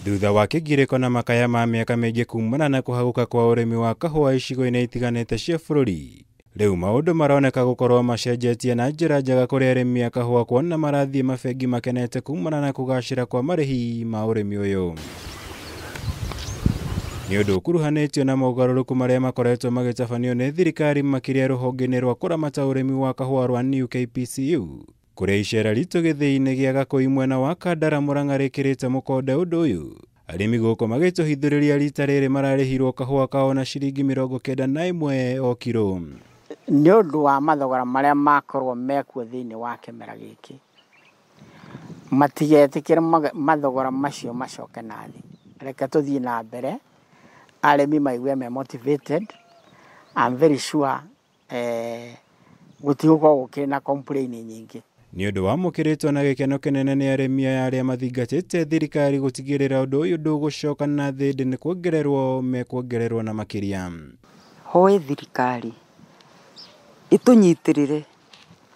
Thutha wa kĩgirĩko na makaya ma mĩaka mĩingĩ kumana na kũhagũka kwa ũrĩmi wa kahũa icigo-inĩ itiganĩte cia bũrũri, rĩu maũndũ maroneka gũkorwo macenjetie na njĩra njega kũrĩ arĩmi a kahũa, kuona marathiĩ mabengi makenete kumana na kũgacĩra kwa marĩhi ma ũrĩmi ũyũ. Nĩ ũndũ ũkuruhanĩtio na mogarũrũku marĩa makoretwo magĩtabanio nĩ thirikari makĩria rũhonge-inĩ rwa kũramata ũrĩmi wa kahũa rwa New KPCU, kũrĩa icera ritũ gĩthĩi-inĩ gĩa Gakũi mwena wa Kandara Mũrang'a rĩkĩrĩte mũkonde ũndũ ũyũ, arĩmi gũkũ magĩtũhithũrĩria rita rĩrĩ mararĩhirwo kahũa kao na ciringi 91 o kiro. Nĩ ũndũ wa mathogora marĩa makorwo mekuo thĩinĩ wa kĩmera gĩkĩ, matigetĩkĩre mathogora macio macoke na thĩ. Reke tũthiĩ na mbere, arĩmi maigue me motivated. I'm very sure gũtigũkorwo gũkĩrĩ na complain nyingĩ. Nĩ ũndũ wamũkĩrĩtwo na gĩkeno kĩnene nĩ arĩmi aya arĩa mathingatĩte thirikari gũtigĩrĩra ũndũ ũyũ ndũgũcoka na thĩ, nĩ kuongererwo na makĩria. Hoĩ thirikari ĩtũnyitĩrĩre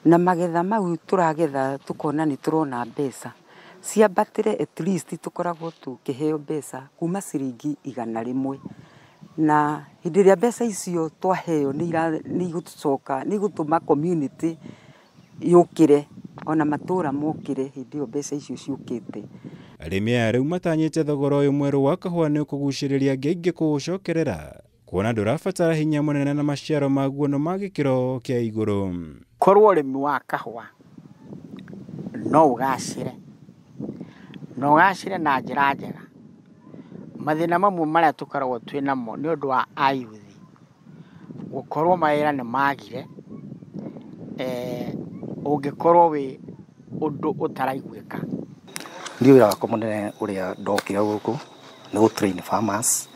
na magetha mau tũragetha tukona nĩ tũrona mbeca ciambatĩre, at least tũkoragwo tũkĩheo mbeca kuma ciringi 100, na hĩndĩ ĩrĩa mbeca icio twaheo nĩ igũcoka, nĩ igũtũma community yũkĩre, ona matũra mokĩre hĩndĩ ĩyo mbeca icio ciũkĩte. Arĩmi aya rĩu matanyĩte thogora ũyũ mwerũ wa kahũa nĩ ũkũgucĩrĩria aingĩ kũũcokerera, kuona ndũrabatara hinya mũnene na maciaro maguo no ma gĩkĩro kĩa igũrũ. Korwo ũrĩmi wa kahũa no ũgacĩre, na njĩra njega. Mathĩna mamwe marĩa tũkoragwo twĩ namo nĩ ũndũ wa ayuthi gũkorwo mawĩra nĩ magire, ũngĩkorwo wĩ ũndũ ũtaraiguĩka. Nĩ wĩra wakwa mũnene ũrĩa ndokire gũkũ nĩ gũ-train farmers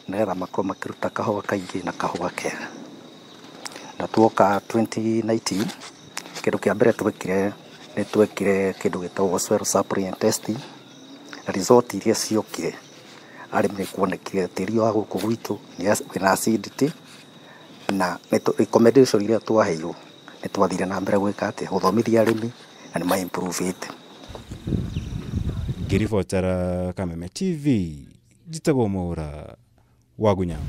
nĩgetha makorwo makĩruta kahũa kaingĩ na kahũa kega. Na tuoka 2019, kĩndũ kĩa mbere twekire nĩ twekire kĩndũ gĩtagwo soil sampling and testing, na result iria ciokire arĩmi nĩ kuonekire tĩri wa gũkũ gwitũ wĩna acidity, na recommendation iria twaheirwo nĩ twathire na mbere gwĩka atĩ gũthomithia arĩmi na nĩ ma-improve-ĩte. Ngĩribotera Kameme TV, njĩtagwo Mwaura wa Gunyama.